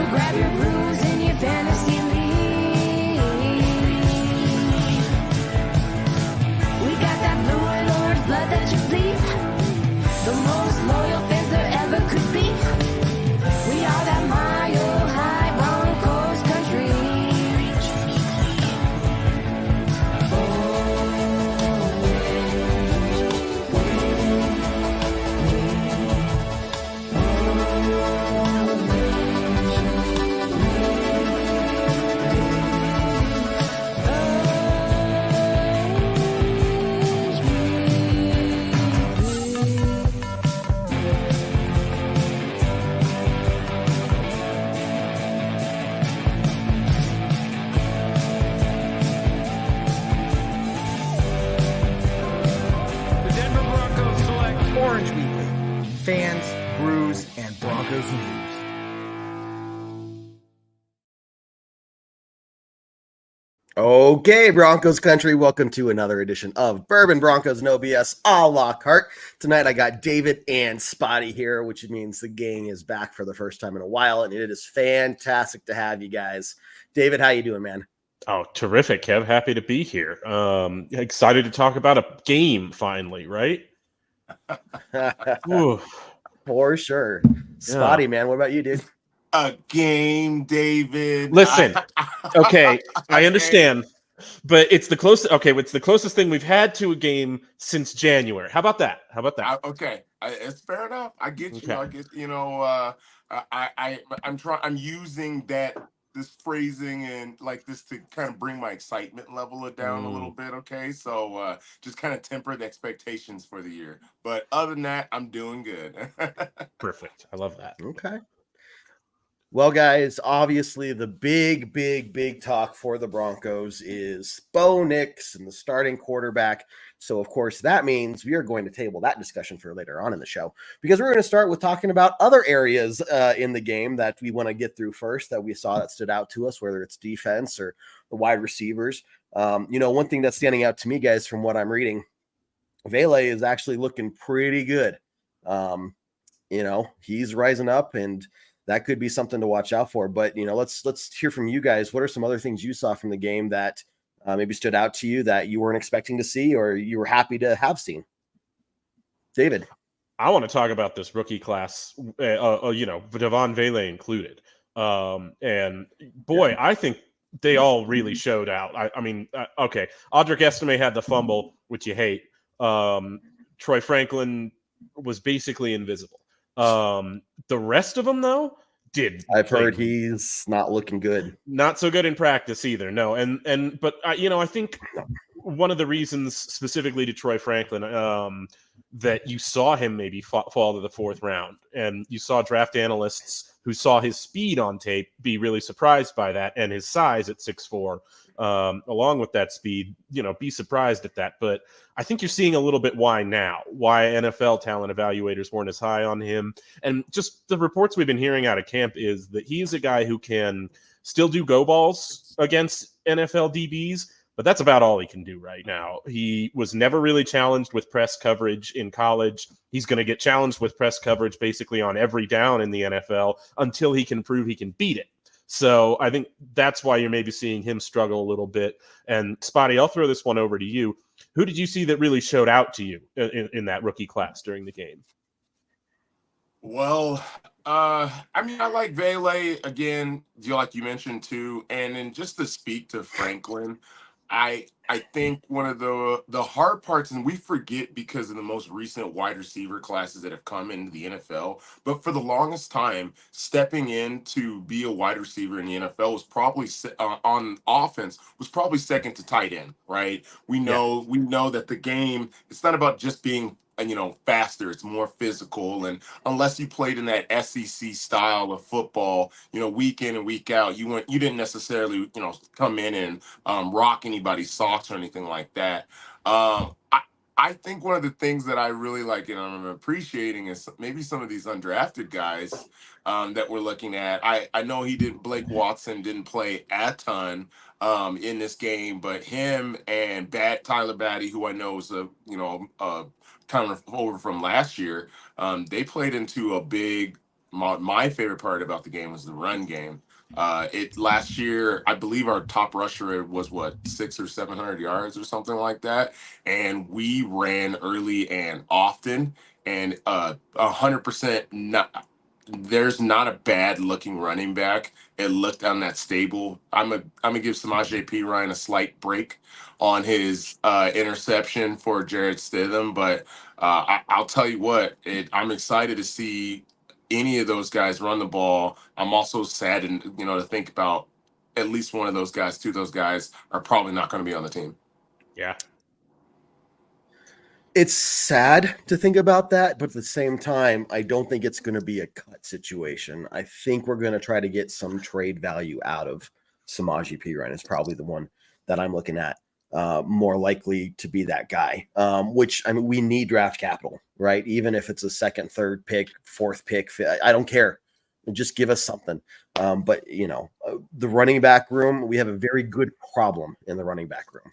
grab your bruise in your fantasy league. We got that blue and orange blood that you bleed. The most loyal fans there ever could be. We are that mile high Broncos country. The Denver Broncos select Orange Weekly, Fans, Brews, and Broncos News. Okay, Broncos country, welcome to another edition of Bourbon, Broncos, no BS, a la Carte. Tonight I got David and Spotty here, which means the gang is back for the first time in a while, and it is fantastic to have you guys. David, how you doing, man? Oh, terrific, Kev. Happy to be here. Excited to talk about a game finally, right? Ooh. For sure. Spotty, man, what about you, dude? A game, David. Listen, okay, I understand, but it's the closest. Okay, it's the closest thing we've had to a game since January. How about that? Okay, it's fair enough. I get you. Okay. I get I'm using this phrasing and like this to kind of bring my excitement level down a little bit. Okay, so just kind of temper the expectations for the year. But other than that, I'm doing good. Perfect. I love that. Okay. Well, guys, obviously the big talk for the Broncos is Bo Nix and the starting quarterback. So, of course, that means we are going to table that discussion for later on in the show because we're going to start with talking about other areas in the game that we want to get through first that we saw that stood out to us, whether it's defense or the wide receivers. One thing that's standing out to me, guys, from what I'm reading, Vele is actually looking pretty good. He's rising up and that could be something to watch out for. But, let's hear from you guys. What are some other things you saw from the game that maybe stood out to you that you weren't expecting to see or you were happy to have seen? David. I want to talk about this rookie class, Devon Vele included. And boy, I think they all really showed out. Okay. Audric Estime had the fumble, which you hate. Troy Franklin was basically invisible. The rest of them, though, I've heard he's not looking good. Not so good in practice either. No. But I think one of the reasons specifically to Troy Franklin, that you saw him maybe fall to the fourth round and you saw draft analysts who saw his speed on tape be really surprised by that and his size at 6'4", along with that speed, be surprised at that. But I think you're seeing a little bit why NFL talent evaluators weren't as high on him. And just the reports we've been hearing out of camp is that he's a guy who can still do go balls against NFL DBs, but that's about all he can do right now. He was never really challenged with press coverage in college. He's going to get challenged with press coverage basically on every down in the NFL until he can prove he can beat it. So I think that's why you're maybe seeing him struggle a little bit. And Spotty, I'll throw this one over to you. Who did you see that really showed out to you in that rookie class during the game? Well, I like Vele again, like you mentioned too. And then just to speak to Franklin, I think one of the hard parts, and we forget because of the most recent wide receiver classes that have come into the NFL, but for the longest time, stepping in to be a wide receiver in the NFL was probably on offense was probably second to tight end, right? We know that the game, it's not about just being faster. It's more physical. And unless you played in that SEC style of football, week in and week out, you didn't necessarily, come in and rock anybody's socks or anything like that. I think one of the things that I really like and I'm appreciating is maybe some of these undrafted guys that we're looking at. I know Blake Watson didn't play a ton in this game, but him and Tyler Batty, who I know is kind of over from last year, they played into a big my favorite part about the game was the run game. It last year, I believe our top rusher was what 600 or 700 yards or something like that, and we ran early and often, and 100% not. There's not a bad looking running back. It looked on that stable. I'm gonna give Samaje P. Ryan a slight break on his interception for Jared Stidham, but I'll tell you what, I'm excited to see any of those guys run the ball. I'm also sad, and to think about at least one of those guys, two of those guys are probably not going to be on the team. Yeah. It's sad to think about that, but at the same time, I don't think it's going to be a cut situation. I think we're going to try to get some trade value out of Samaje Perine. It's probably the one that I'm looking at more likely to be that guy, which, I mean, we need draft capital, right? Even if it's a second, third pick, fourth pick, I don't care. Just give us something. But, the running back room, we have a very good problem in the running back room.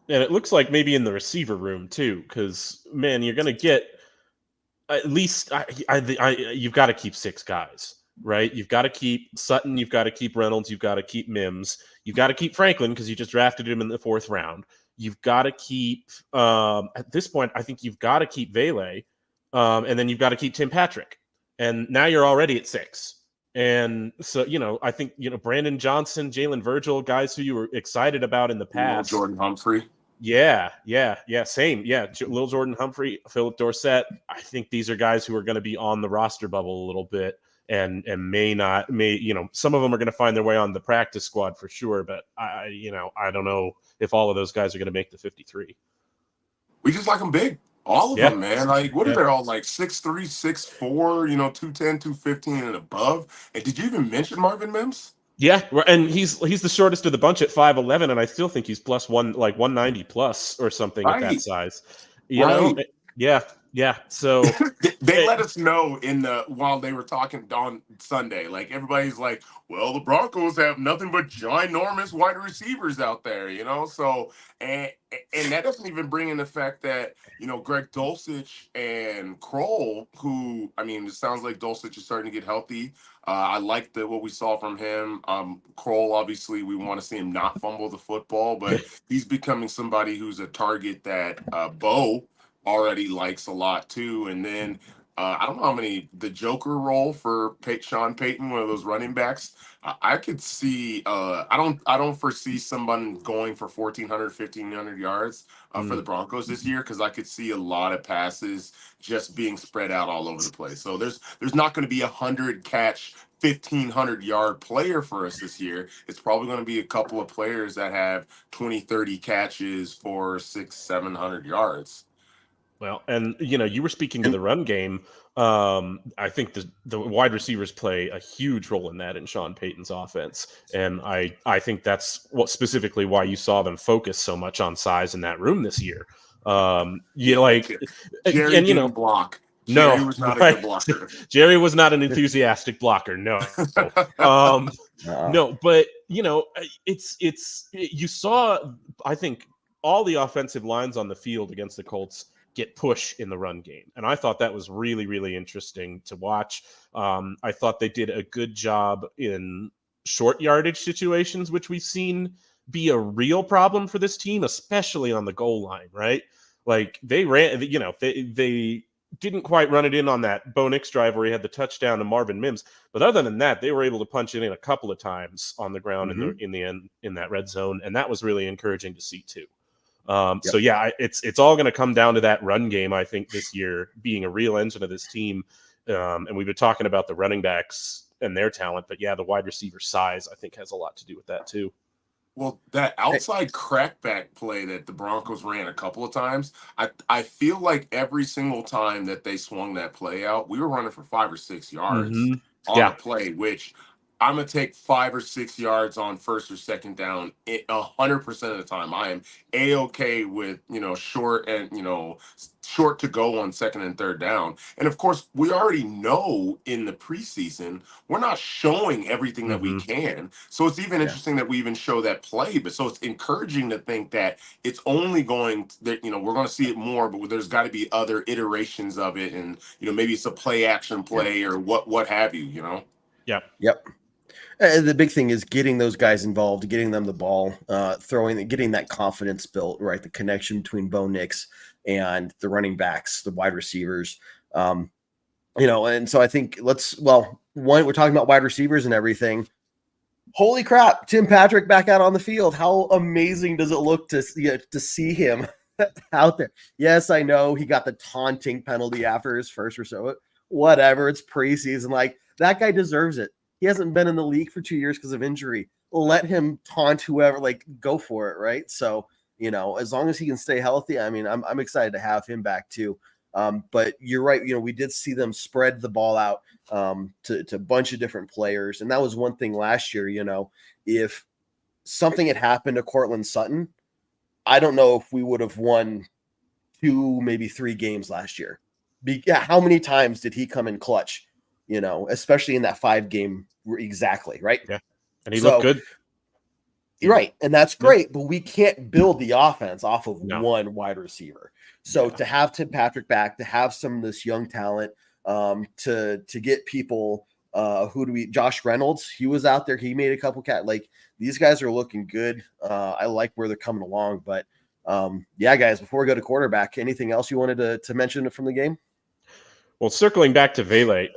And it looks like maybe in the receiver room too, because man, you're going to get at least you've got to keep 6 guys, right? You've got to keep Sutton, you've got to keep Reynolds, you've got to keep Mims, you've got to keep Franklin because you just drafted him in the 4th round. You've got to keep at this point, I think you've got to keep Vele, and then you've got to keep Tim Patrick, and now you're already at 6. And so, I think, Brandon Johnson, Jalen Virgil, guys who you were excited about in the past. Jordan Humphrey. Yeah, same. Yeah, Lil Jordan Humphrey, Philip Dorsett. I think these are guys who are going to be on the roster bubble a little bit, and may some of them are going to find their way on the practice squad for sure. But I don't know if all of those guys are going to make the 53. We just like them big. All of them, man. Like, what are they all like? 6'3", 6'4", 210, 215 and above. And did you even mention Marvin Mims? Yeah, and he's the shortest of the bunch at 5'11", and I still think he's plus 190 plus or something at that size. You know? Yeah. So they let us know while they were talking on Sunday. Like, everybody's like, well, the Broncos have nothing but ginormous wide receivers out there, So and that doesn't even bring in the fact that Greg Dulcich and Kroll, who, I mean, it sounds like Dulcich is starting to get healthy. I like what we saw from him. Kroll, obviously, we want to see him not fumble the football, but he's becoming somebody who's a target that Bo already likes a lot too. And then I don't know how many the Joker role for Sean Payton, one of those running backs. I could see. I don't foresee someone going for 1,400, 1,500 yards for the Broncos this year, because I could see a lot of passes just being spread out all over the place. So there's not going to be 100 catch, 1,500 yard player for us this year. It's probably going to be a couple of players that have 20, 30 catches for 600, 700 yards. Well, and you were speaking to the run game. I think the wide receivers play a huge role in that in Sean Payton's offense, and I think that's specifically why you saw them focus so much on size in that room this year. Jerry didn't block. Jerry was not a good blocker. Jerry was not an enthusiastic blocker. No. No, but it's you saw, I think, all the offensive lines on the field against the Colts get push in the run game. And I thought that was really, really interesting to watch. I thought they did a good job in short yardage situations, which we've seen be a real problem for this team, especially on the goal line, right? Like they ran, they didn't quite run it in on that Bo Nix drive where he had the touchdown to Marvin Mims. But other than that, they were able to punch it in a couple of times on the ground in the end, in that red zone. And that was really encouraging to see too. So yeah, it's all going to come down to that run game, I think, this year being a real engine of this team. And we've been talking about the running backs and their talent, but yeah, the wide receiver size, I think, has a lot to do with that too. Well, that outside crackback play that the Broncos ran a couple of times, I feel like every single time that they swung that play out, we were running for 5 or 6 yards on the play, which I'm gonna take 5 or 6 yards on first or second down 100% of the time. I am a-okay with short and short to go on second and third down. And of course, we already know in the preseason we're not showing everything that we can. So it's even interesting that we even show that play. But so it's encouraging to think that it's only going that we're going to see it more, but there's got to be other iterations of it, and maybe it's a play action play or what have you. Yep. And the big thing is getting those guys involved, getting them the ball, getting that confidence built, right? The connection between Bo Nix and the running backs, the wide receivers, and so I think we're talking about wide receivers and everything. Holy crap, Tim Patrick back out on the field. How amazing does it look to see him out there? Yes, I know he got the taunting penalty after his first or so. Whatever, it's preseason. Like, that guy deserves it. He hasn't been in the league for 2 years because of injury. Let him taunt whoever, go for it, right? So, as long as he can stay healthy, I mean, I'm excited to have him back too. But you're right. We did see them spread the ball out to a bunch of different players. And that was one thing last year, if something had happened to Cortland Sutton, I don't know if we would have won 2, maybe 3 games last year. How many times did he come in clutch? Especially in that 5 game, exactly, right? Yeah, and he looked good. Right, and that's great, but we can't build the offense off of one wide receiver. So to have Tim Patrick back, to have some of this young talent, to get people, Josh Reynolds, he was out there, he made a couple these guys are looking good. I like where they're coming along, but guys, before we go to quarterback, anything else you wanted to mention from the game? Well, circling back to Vele,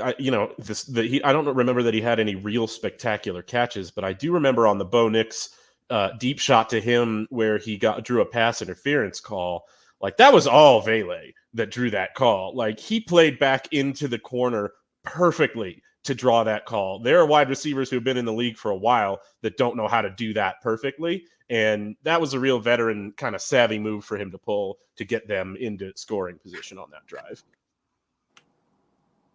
I don't remember that he had any real spectacular catches, but I do remember on the Bo Nix deep shot to him where he drew a pass interference call. That was all Vele that drew that call. He played back into the corner perfectly to draw that call. There are wide receivers who've been in the league for a while that don't know how to do that perfectly. And that was a real veteran kind of savvy move for him to pull to get them into scoring position on that drive.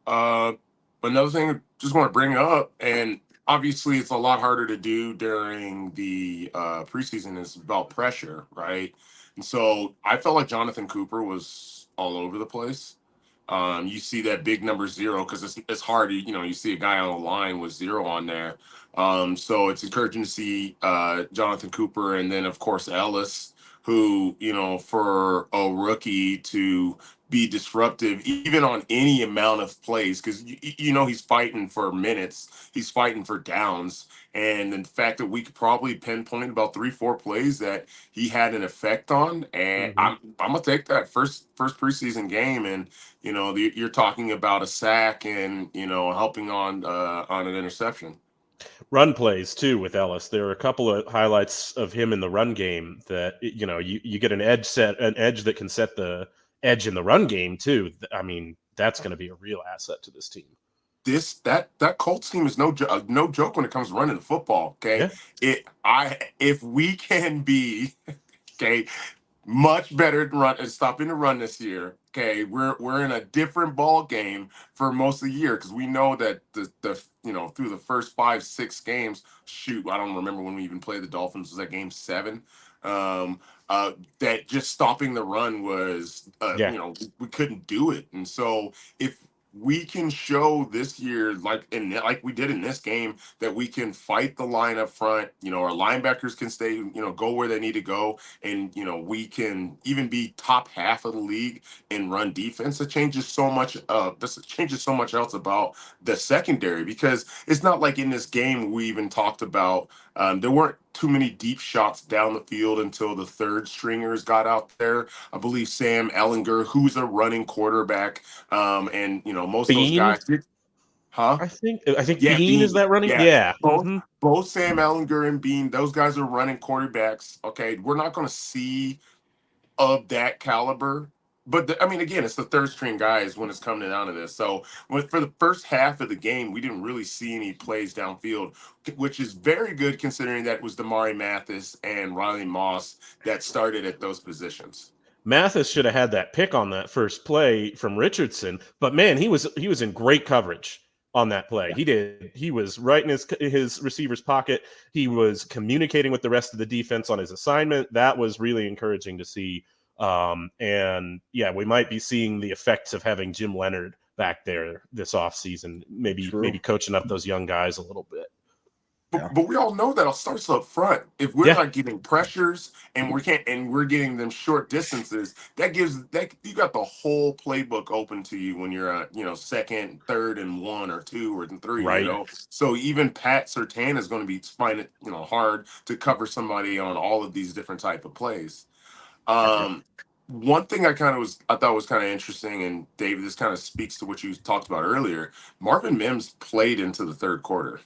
Another thing I just want to bring up, and obviously it's a lot harder to do during the preseason, is about pressure, right? And so I felt like Jonathan Cooper was all over the place. You see that big number 0 because it's hard. You see a guy on the line with 0 on there. So it's encouraging to see Jonathan Cooper, and then of course Ellis, who for a rookie to be disruptive even on any amount of plays, because he's fighting for minutes, he's fighting for downs, and the fact that we could probably pinpoint about 3-4 plays that he had an effect on, and I'm gonna take that first preseason game, and you're talking about a sack and helping on an interception. Run plays too with Ellis. There are a couple of highlights of him in the run game that you get an edge that can set the edge in the run game too. I mean, that's going to be a real asset to this team. That Colts team is no joke when it comes to running the football. Okay, if we can be much better at stopping the run this year. Okay, we're in a different ball game for most of the year, because we know that the through the first 5-6 games. Shoot, I don't remember when we even played the Dolphins. Was that game 7? That just stopping the run was we couldn't do it, and so if we can show this year, like we did in this game, that we can fight the line up front. Our linebackers can stay, go where they need to go, and we can even be top half of the league in run defense. It changes so much. This changes so much else about the secondary, because it's not like in this game we even talked about. There weren't too many deep shots down the field until the third stringers got out there. I believe Sam Ellinger, who's a running quarterback, and most of those guys. I think Bean is that running. Yeah. Both Sam Ellinger and Bean, those guys are running quarterbacks. Okay, we're not going to see of that caliber. But again, it's the third string guys when it's coming down to this. So for the first half of the game, we didn't really see any plays downfield, which is very good considering that it was Damari Mathis and Riley Moss that started at those positions. Mathis should have had that pick on that first play from Richardson, but man, he was in great coverage. on that play. He did. He was right in his receiver's pocket. He was communicating with the rest of the defense on his assignment. That was really encouraging to see. And yeah, we might be seeing the effects of having Jim Leonard back there this offseason, maybe coaching up those young guys a little bit. But we all know that it starts up front. If we're not getting pressures and we're getting them short distances, that you got the whole playbook open to you when you're second, third, and 1 or 2 or 3. Right. So even Pat Surtain is going to be finding it hard to cover somebody on all of these different type of plays. One thing I thought was kind of interesting, and David, this kind of speaks to what you talked about earlier. Marvin Mims played into the third quarter.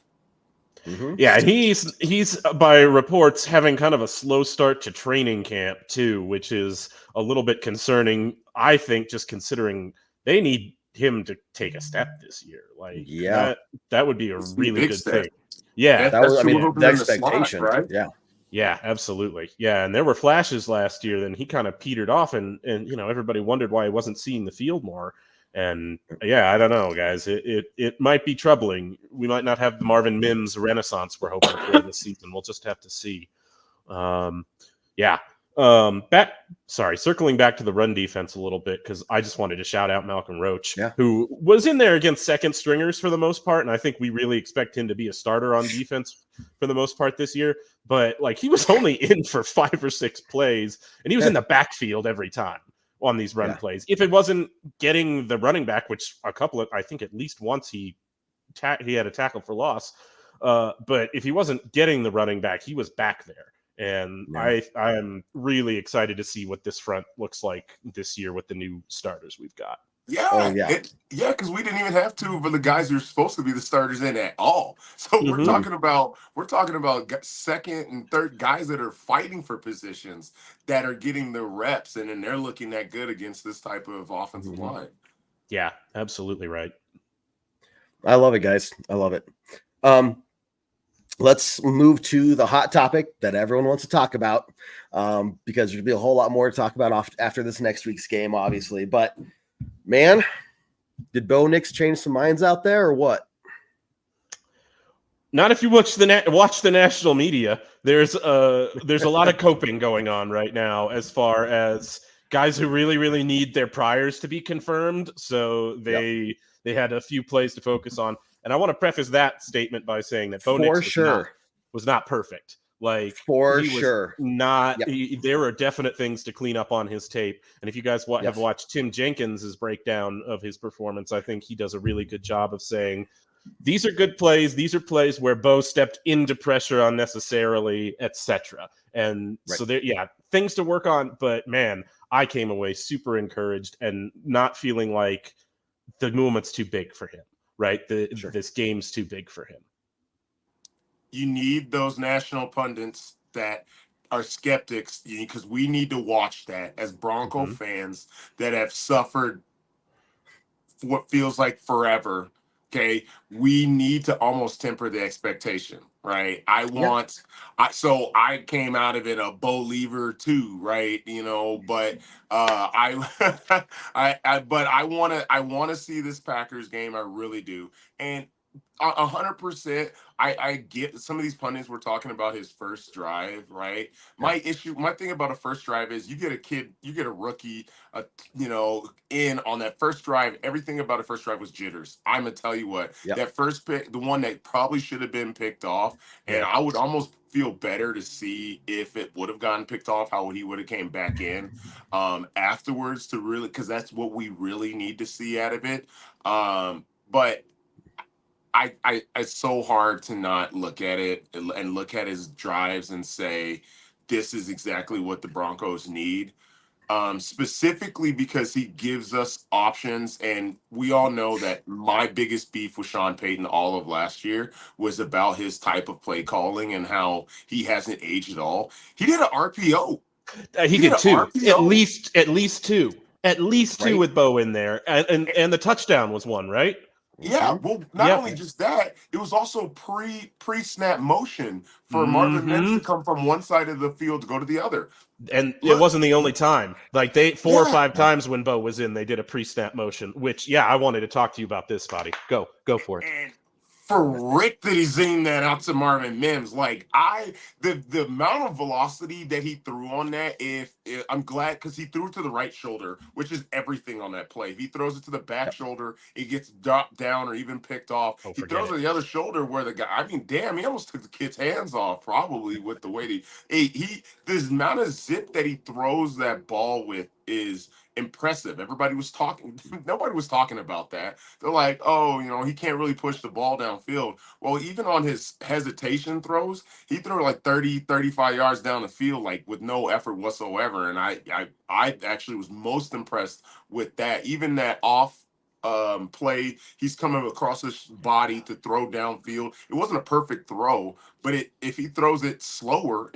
Mm-hmm. Yeah, he's by reports having kind of a slow start to training camp too, which is a little bit concerning. I think, just considering they need him to take a step this year. Like, that would be a really good thing. Yeah, that was the expectation, slot, right? Yeah, absolutely. Yeah, and there were flashes last year. Then he kind of petered off, and everybody wondered why he wasn't seeing the field more. And yeah, I don't know, guys. It might be troubling. We might not have the Marvin Mims renaissance we're hoping for this season. We'll just have to see. Circling back to the run defense a little bit, because I just wanted to shout out Malcolm Roach, who was in there against second stringers for the most part, and I think we really expect him to be a starter on defense for the most part this year. But like, he was only in for 5 or 6 plays, and he was in the backfield every time on these run plays. If it wasn't getting the running back, which I think at least once he had a tackle for loss, but if he wasn't getting the running back, he was back there. And I'm really excited to see what this front looks like this year with the new starters we've got. Because we didn't even have 2 of the guys who are supposed to be the starters in at all. So we're talking about second and third guys that are fighting for positions, that are getting the reps, and then they're looking that good against this type of offensive line. Yeah, absolutely right. I love it, guys. I love it. Let's move to the hot topic that everyone wants to talk about, because there'll be a whole lot more to talk about after this next week's game, obviously. But man, did Bo Nix change some minds out there, or what? Not if you watch the national media. There's a lot of coping going on right now as far as guys who really, really need their priors to be confirmed. So they had a few plays to focus on. And I want to preface that statement by saying that Bo Nix was not perfect. Like, there were definite things to clean up on his tape. And if you guys have watched Tim Jenkins's breakdown of his performance, I think he does a really good job of saying, these are good plays. These are plays where Bo stepped into pressure unnecessarily, etc. And so things to work on. But man, I came away super encouraged and not feeling like the movement's too big for him. Right? This game's too big for him. You need those national pundits that are skeptics, because we need to watch that as Bronco fans that have suffered what feels like forever. Okay, we need to almost temper the expectation, right? So I came out of it a believer too, right? But I want to see this Packers game. I really do, and 100%. I get some of these pundits were talking about his first drive, right? My thing about a first drive is you get a rookie, in on that first drive. Everything about a first drive was jitters. I'm gonna tell you what, that first pick, the one that probably should have been picked off, and I would almost feel better to see if it would have gotten picked off, how he would have came back in afterwards, to really, because that's what we really need to see out of it. But it's so hard to not look at it and look at his drives and say, this is exactly what the Broncos need. Specifically because he gives us options. And we all know that my biggest beef with Sean Payton all of last year was about his type of play calling and how he hasn't aged at all. He did an RPO. He did 2. RPO. At least 2 with Bo in there. And the touchdown was 1, right? Yeah, Mhm. well, not only just that, it was also pre-snap motion for Marvin Mims to come from one side of the field to go to the other. And it Look, wasn't the only time. Like they 4 or yeah, 5 times when Bo was in, they did a pre-snap motion. Which, I wanted to talk to you about this, Spotty. Go for it. and for Rick that he's zinged that out to Marvin Mims, like the amount of velocity that he threw on that, if I'm glad because he threw it to the right shoulder, which is everything on that play. If he throws it to the back shoulder, it gets dropped down or even picked off. Oh, He forget throws it it. to the other shoulder where the guy, I mean, damn, he almost took the kid's hands off, probably with the way he this amount of zip that he throws that ball with is impressive. Everybody was talking, nobody was talking about that. They're like, oh, he can't really push the ball downfield. Well, even on his hesitation throws, he threw like 30, 35 yards down the field, like with no effort whatsoever. And I actually was most impressed with that. Even that off play, he's coming across his body to throw downfield. It wasn't a perfect throw, but if he throws it slower,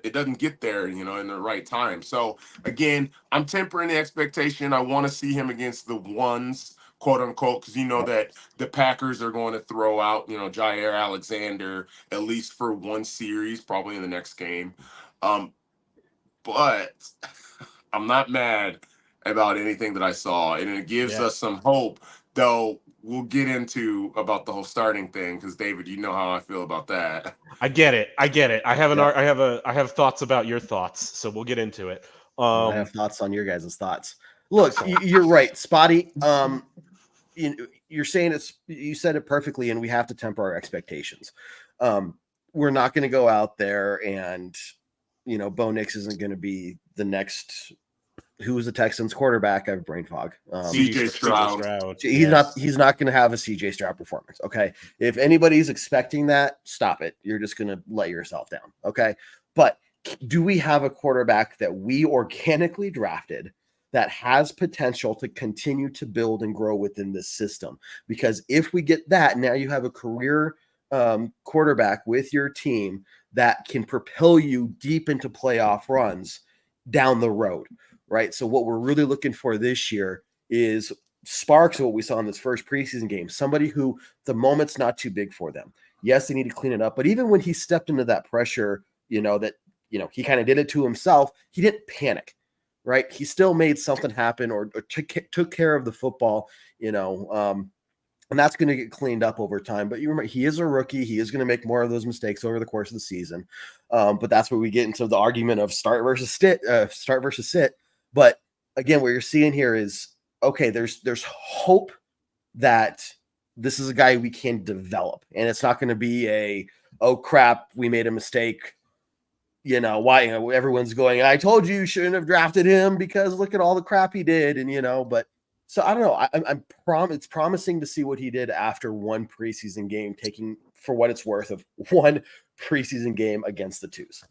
it doesn't get there, in the right time. So again, I'm tempering the expectation. I want to see him against the ones, quote unquote, because that the Packers are going to throw out, Jair Alexander at least for one series, probably in the next game. But I'm not mad about anything that I saw, and it gives us some hope. Though we'll get into about the whole starting thing because David, you know how I feel about that. I get it. I have thoughts about your thoughts, so we'll get into it. I have thoughts on your guys' thoughts. Look, you're right, Spotty. You're saying you said it perfectly, and we have to temper our expectations. We're not going to go out there and, Bo Nix isn't going to be the next. Who was the Texans quarterback? I have brain fog. CJ Stroud. He's not going to have a CJ Stroud performance. Okay. If anybody's expecting that, stop it. You're just going to let yourself down. Okay. But do we have a quarterback that we organically drafted that has potential to continue to build and grow within this system? Because if we get that, now you have a career quarterback with your team that can propel you deep into playoff runs down the road. Right. So what we're really looking for this year is sparks of what we saw in this first preseason game. Somebody who the moment's not too big for them. Yes, they need to clean it up. But even when he stepped into that pressure, he kind of did it to himself. He didn't panic. Right. He still made something happen or took care of the football, and that's going to get cleaned up over time. But you remember, he is a rookie. He is going to make more of those mistakes over the course of the season. But that's where we get into the argument of start versus sit. But again, what you're seeing here is, okay, there's hope that this is a guy we can develop. And it's not going to be oh, crap, we made a mistake. Why everyone's going, I told you shouldn't have drafted him because look at all the crap he did. And, but so I don't know. It's promising to see what he did after one preseason game, taking for what it's worth of one preseason game against the Twos.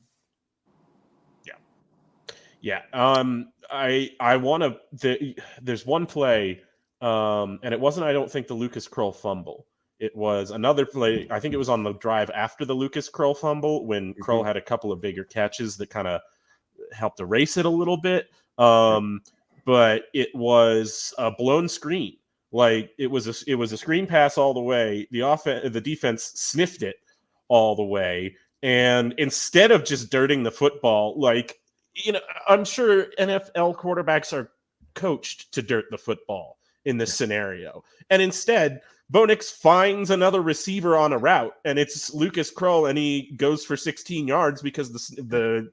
Yeah. I want to. There's one play, and it wasn't, I don't think, the Lucas Krull fumble. It was another play. I think it was on the drive after the Lucas Krull fumble when Krull had a couple of bigger catches that kind of helped erase it a little bit. But it was a blown screen. Like it was a screen pass all the way. The defense sniffed it all the way, and instead of just dirting the football, I'm sure NFL quarterbacks are coached to dirt the football in this scenario. And instead, Bo Nix finds another receiver on a route, and it's Lucas Krull, and he goes for 16 yards because the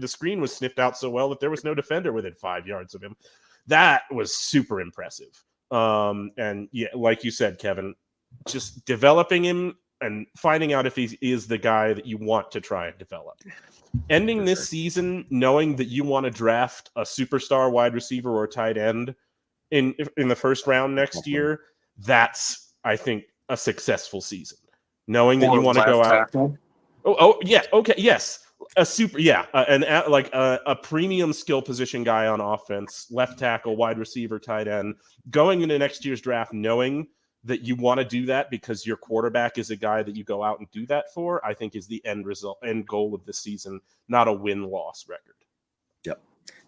screen was sniffed out so well that there was no defender within 5 yards of him. That was super impressive. And yeah, like you said, Kevin, just developing him and finding out if he is the guy that you want to try and develop. Ending this season knowing that you want to draft a superstar wide receiver or tight end in the first round next year, that's, I think, a successful season. Knowing that you want to go out. Oh, yeah. Okay. Yes. A premium skill position guy on offense, left tackle, wide receiver, tight end, going into next year's draft, knowing that you want to do that because your quarterback is a guy that you go out and do that for, I think is the end goal of the season, not a win-loss record. Yep.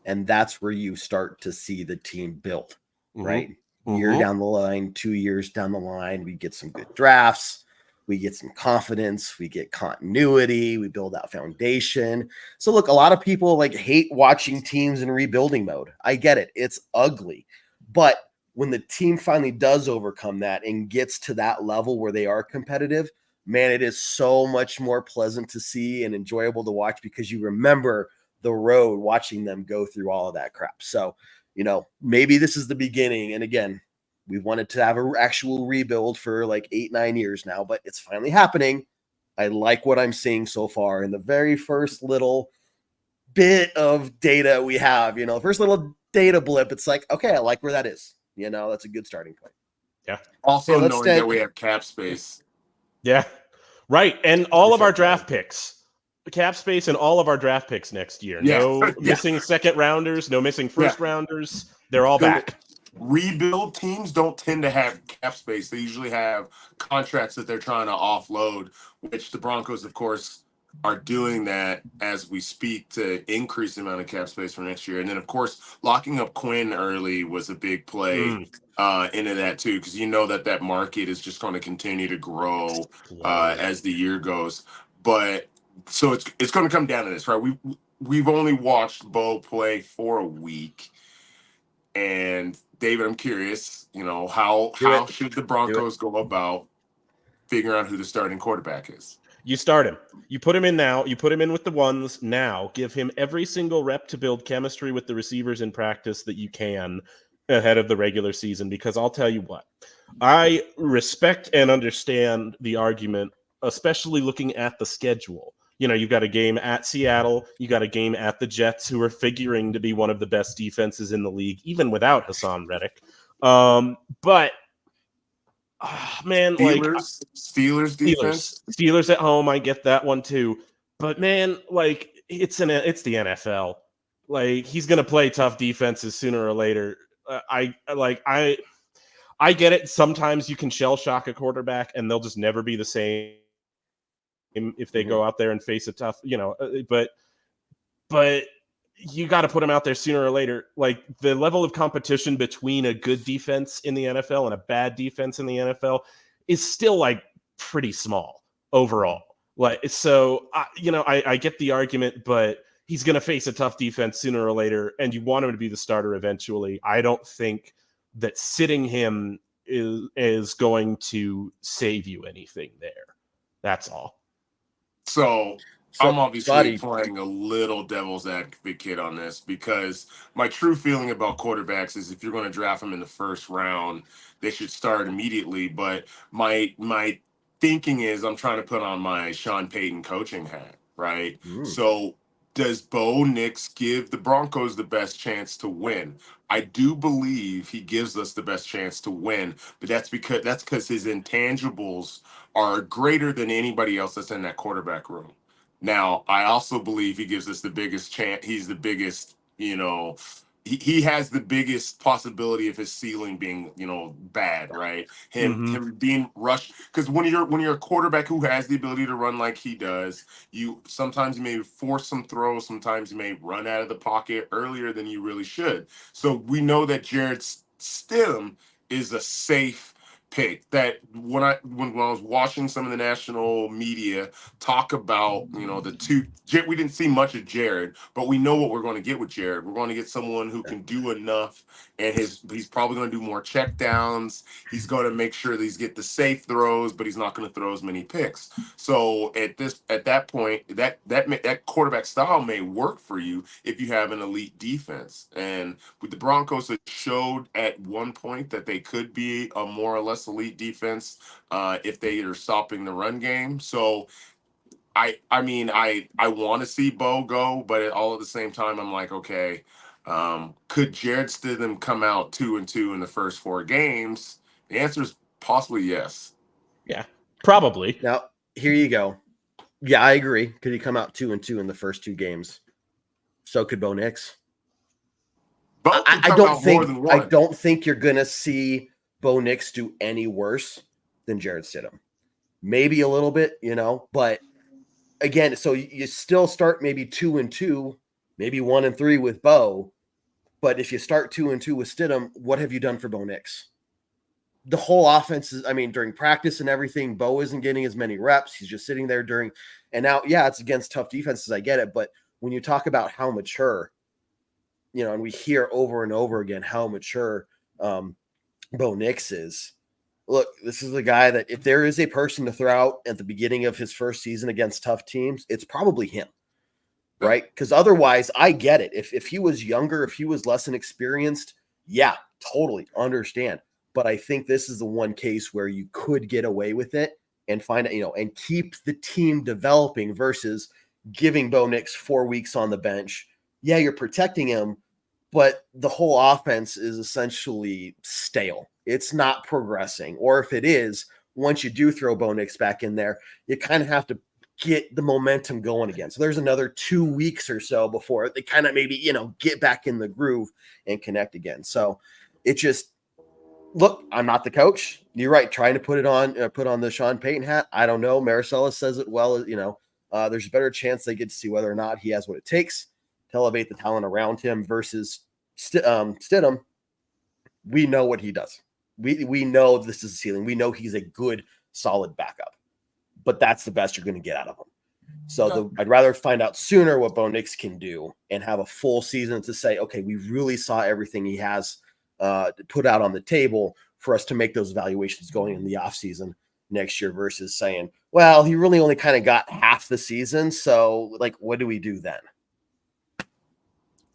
And that's where you start to see the team build, right? year down the line, 2 years down the line, we get some good drafts, we get some confidence, we get continuity, we build out foundation. So look, a lot of people like hate watching teams in rebuilding mode. I get it. It's ugly. But when the team finally does overcome that and gets to that level where they are competitive, man, it is so much more pleasant to see and enjoyable to watch because you remember the road watching them go through all of that crap. So, maybe this is the beginning. And again, we've wanted to have an actual rebuild for like 8-9 years now, but it's finally happening. I like what I'm seeing so far in the very first little bit of data we have, first little data blip. It's like, okay, I like where that is. That's a good starting point. Yeah. Also knowing that we have cap space. Yeah. Right. And all of our draft picks, cap space and all of our draft picks next year. Yeah. No missing second rounders, no missing first rounders. They're all back. Rebuild teams don't tend to have cap space. They usually have contracts that they're trying to offload, which the Broncos, of course, are doing that as we speak to increase the amount of cap space for next year. And then, of course, locking up Quinn early was a big play into that, too, because that market is just going to continue to grow as the year goes. But so it's going to come down to this, right? We've only watched Bo play for a week. And David, I'm curious, how should the Broncos go about figuring out who the starting quarterback is? You start him. You put him in now. You put him in with the ones now. Give him every single rep to build chemistry with the receivers in practice that you can ahead of the regular season. Because I'll tell you what, I respect and understand the argument, especially looking at the schedule. You've got a game at Seattle. You got a game at the Jets, who are figuring to be one of the best defenses in the league, even without Hassan Reddick. But man, Steelers defense, Steelers at home. I get that one too. But man, it's the NFL. He's gonna play tough defenses sooner or later. I get it. Sometimes you can shell shock a quarterback, and they'll just never be the same if they go out there and face a tough, but you got to put them out there sooner or later. The level of competition between a good defense in the NFL and a bad defense in the NFL is still pretty small overall. So I get the argument, but he's going to face a tough defense sooner or later, and you want him to be the starter eventually. I don't think that sitting him is going to save you anything there. That's all. So I'm obviously playing a little devil's advocate on this because my true feeling about quarterbacks is if you're going to draft them in the first round, they should start immediately. But my thinking is I'm trying to put on my Sean Payton coaching hat, right? So does Bo Nix give the Broncos the best chance to win? I do believe he gives us the best chance to win, but that's because his intangibles are greater than anybody else that's in that quarterback room. Now, I also believe he gives us the biggest chance. He's the biggest, he has the biggest possibility of his ceiling being, bad, right? Him being rushed. Because when you're a quarterback who has the ability to run like he does, sometimes you may force some throws, sometimes you may run out of the pocket earlier than you really should. So we know that Jarrett Stidham is a safe pick. That when I was watching some of the national media talk about, the two, we didn't see much of Jared, but we know what we're going to get with Jared. We're going to get someone who can do enough, and he's probably going to do more check downs. He's going to make sure that he's get the safe throws, but he's not going to throw as many picks. So at that point, that quarterback style may work for you if you have an elite defense. And with the Broncos, it showed at one point that they could be a more or less elite defense if they are stopping the run game. So I want to see Bo go, but all at the same time, I'm like, okay, could Jared Stidham come out 2-2 in the first 4 games? The answer is possibly yes. Yeah, probably. Now, here you go. Yeah, I agree. Could he come out 2-2 in the first 2 games? So could Bo Nix. I don't think you're gonna see Bo Nix do any worse than Jared Stidham. Maybe a little bit, but again, so you still start maybe 2-2, maybe 1-3 with Bo. But if you start 2-2 with Stidham, what have you done for Bo Nix? the whole offense is, I mean, during practice and everything, Bo isn't getting as many reps. He's just sitting there and now, yeah, it's against tough defenses. I get it. But when you talk about how mature, and we hear over and over again how mature Bo Nix is. Look, this is a guy that if there is a person to throw out at the beginning of his first season against tough teams, it's probably him, right? Because otherwise, I get it. If he was younger, if he was less inexperienced, yeah, totally understand. But I think this is the one case where you could get away with it and find it, and keep the team developing versus giving Bo Nix 4 weeks on the bench. Yeah, you're protecting him, but the whole offense is essentially stale. It's not progressing. Or if it is, once you do throw Bo Nix back in there, you kind of have to get the momentum going again. So there's another 2 weeks or so before they kind of maybe, get back in the groove and connect again. So it just, look, I'm not the coach. You're right. Trying to put on the Sean Payton hat. I don't know. Maricela says it well, there's a better chance they get to see whether or not he has what it takes to elevate the talent around him versus Stidham. We know what he does. We know this is a ceiling. We know he's a good, solid backup, but that's the best you're going to get out of him. So I'd rather find out sooner what Bo Nix can do and have a full season to say, okay, we really saw everything he has to put out on the table for us to make those evaluations going in the offseason next year versus saying, well, he really only kind of got half the season. So what do we do then?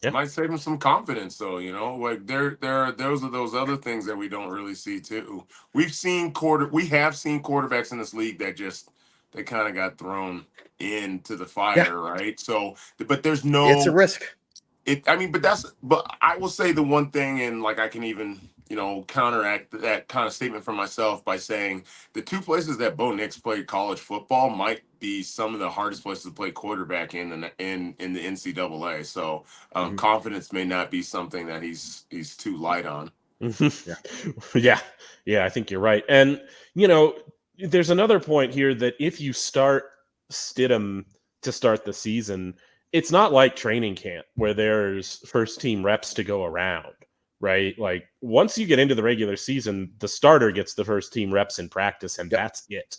Yeah. Might save him some confidence, though. Like there are those other things that we don't really see too. We have seen quarterbacks in this league that they kind of got thrown into the fire, right? So, but there's no. It's a risk. But I will say the one thing, and I can even counteract that kind of statement for myself by saying the two places that Bo Nix played college football might be some of the hardest places to play quarterback in the NCAA. So confidence may not be something that he's too light on. Yeah, I think you're right. And there's another point here that if you start Stidham to start the season, it's not like training camp where there's first team reps to go around. Right? Like once you get into the regular season, the starter gets the first team reps in practice and that's it.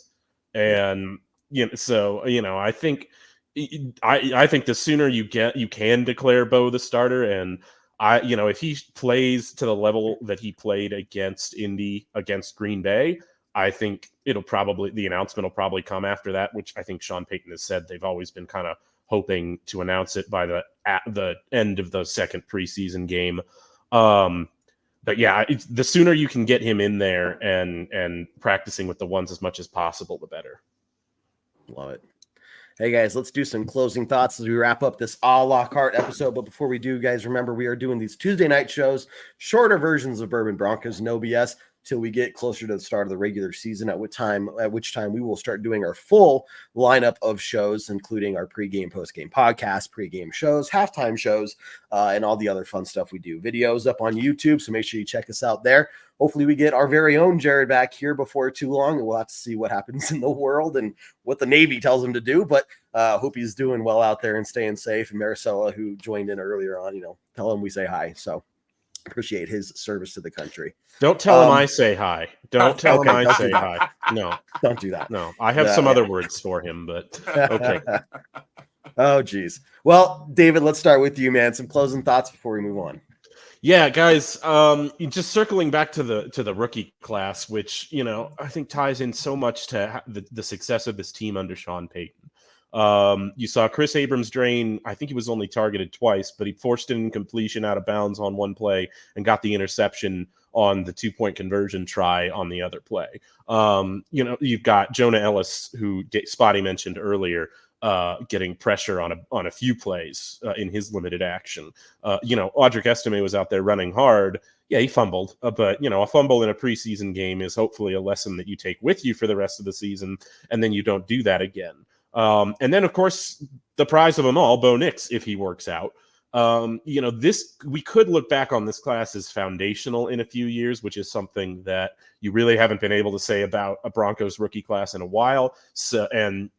And, I think the sooner you can declare Bo the starter. And if he plays to the level that he played against Indy, against Green Bay, I think the announcement will probably come after that, which I think Sean Payton has said they've always been kind of hoping to announce it at the end of the second preseason game. But yeah, the sooner you can get him in there and practicing with the ones as much as possible, the better. Love it. Hey guys, let's do some closing thoughts as we wrap up this a la carte episode. But before we do, guys, remember we are doing these Tuesday night shows, shorter versions of Bourbon Broncos, no BS, till we get closer to the start of the regular season, at which time we will start doing our full lineup of shows, including our pregame, postgame podcast, pregame shows, halftime shows, and all the other fun stuff we do. Videos up on YouTube, so make sure you check us out there. Hopefully we get our very own Jared back here before too long, and we'll have to see what happens in the world and what the Navy tells him to do, but hope he's doing well out there and staying safe. And Maricela, who joined in earlier on, tell him we say hi. So appreciate his service to the country. Don't tell him I say hi. Don't tell him I say hi. No. Don't do that. No. I have some other words for him, but okay. Oh, geez. Well, David, let's start with you, man. Some closing thoughts before we move on. Yeah, guys, just circling back to the rookie class, which, I think ties in so much to the success of this team under Sean Payton. You saw Chris Abrams drain. I think he was only targeted twice, but he forced an incompletion out of bounds on one play and got the interception on the 2-point conversion try on the other play. You've got Jonah Ellis, who Spotty mentioned earlier, getting pressure on a few plays in his limited action. Audric Estime was out there running hard. Yeah, he fumbled, but a fumble in a preseason game is hopefully a lesson that you take with you for the rest of the season, and then you don't do that again. And then, of course, the prize of them all, Bo Nix, if he works out. We could look back on this class as foundational in a few years, which is something that you really haven't been able to say about a Broncos rookie class in a while. So, and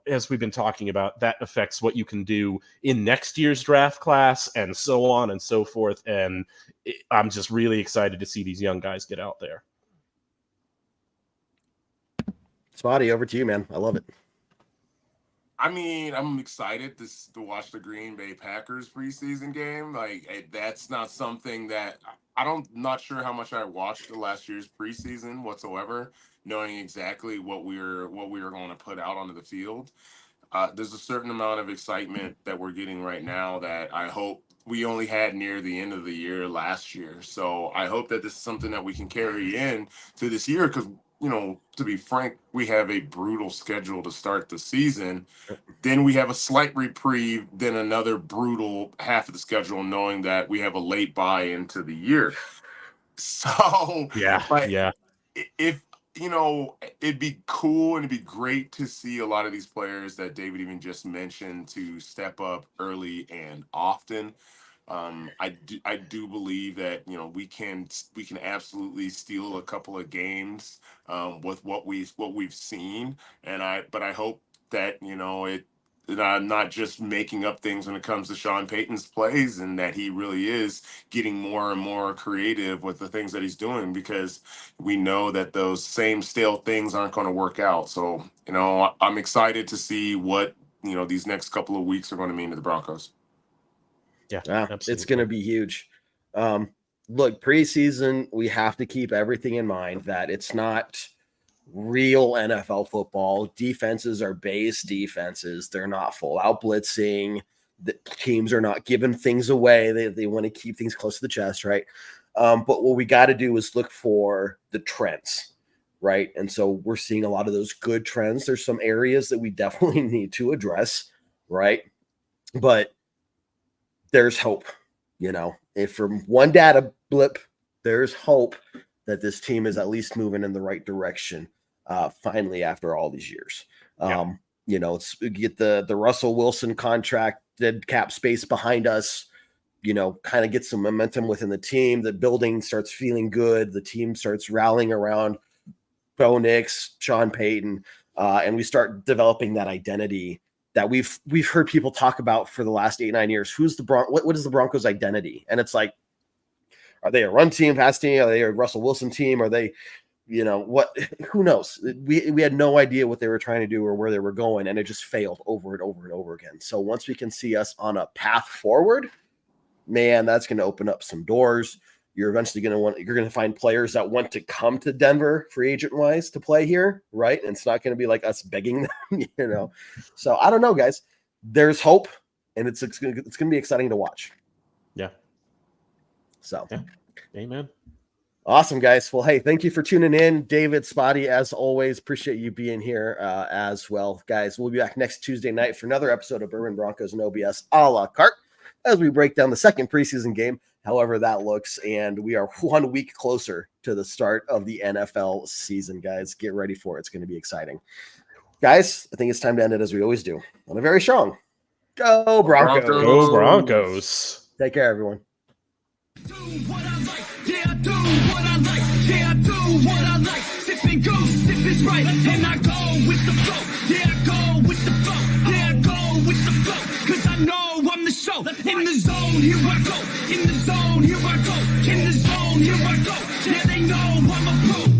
as we've been talking about, that affects what you can do in next year's draft class and so on and so forth. And I'm just really excited to see these young guys get out there. Spotty, over to you, man. I love it. I mean, I'm excited to watch the Green Bay Packers preseason game. Like, that's not something that not sure how much I watched the last year's preseason whatsoever, knowing exactly what we were going to put out onto the field. There's a certain amount of excitement that we're getting right now that I hope we only had near the end of the year last year. So I hope that this is something that we can carry in to this year because, you know, to be frank, we have a brutal schedule to start the season. Then we have a slight reprieve, then another brutal half of the schedule, knowing that we have a late bye into the year. So yeah. If you know, it'd be cool and it'd be great to see a lot of these players that David even just mentioned to step up early and often. I do believe that, you know, we can absolutely steal a couple of games with what we've seen, but I hope that, you know, I'm not just making up things when it comes to Sean Payton's plays, and that he really is getting more and more creative with the things that he's doing, because we know that those same stale things aren't going to work out. So, you know, I'm excited to see what, you know, these next couple of weeks are going to mean to the Broncos. Yeah, it's going to be huge. Look, preseason, we have to keep everything in mind that it's not real NFL football. Defenses are base defenses. They're not full out blitzing. The teams are not giving things away. They want to keep things close to the chest, right? But what we got to do is look for the trends, right? And so we're seeing a lot of those good trends. There's some areas that we definitely need to address, right? But there's hope, you know. If from one data blip, there's hope that this team is at least moving in the right direction. Finally, after all these years, you know, get the Russell Wilson contract, dead cap space behind us, you know, kind of get some momentum within the team. The building starts feeling good. The team starts rallying around Bo Nix, Sean Payton, and we start developing that identity that we've heard people talk about for the last 8-9 years. Who's what is the Broncos' identity? And it's like, are they a run team, pass team? Are they a Russell Wilson team? Are they, you know, what? Who knows? We had no idea what they were trying to do or where they were going, and it just failed over and over and over again. So once we can see us on a path forward, man, that's going to open up some doors. You're eventually going to find players that want to come to Denver free agent wise to play here, right? And it's not going to be like us begging them, you know. So I don't know, guys. There's hope, and it's going to be exciting to watch. Yeah. So, yeah. Amen. Awesome, guys. Well, hey, thank you for tuning in. David, Spotty, as always, appreciate you being here as well. Guys, we'll be back next Tuesday night for another episode of Bourbon, Broncos, and OBS a la carte as we break down the second preseason game, however that looks. And we are 1 week closer to the start of the NFL season, guys. Get ready for it. It's going to be exciting. Guys, I think it's time to end it as we always do on a very strong Go Broncos. Go Broncos. Take care, everyone. Do what I like, yeah, I do what I like, yeah, I do what I like. Sipping goose, if it's right, and I go with the flow, yeah, I go with the flow, yeah, I go with the flow, cause I know I'm the show. In the zone, here I go, in the zone, here I go, in the zone, here I go, yeah, they know I'm a pro.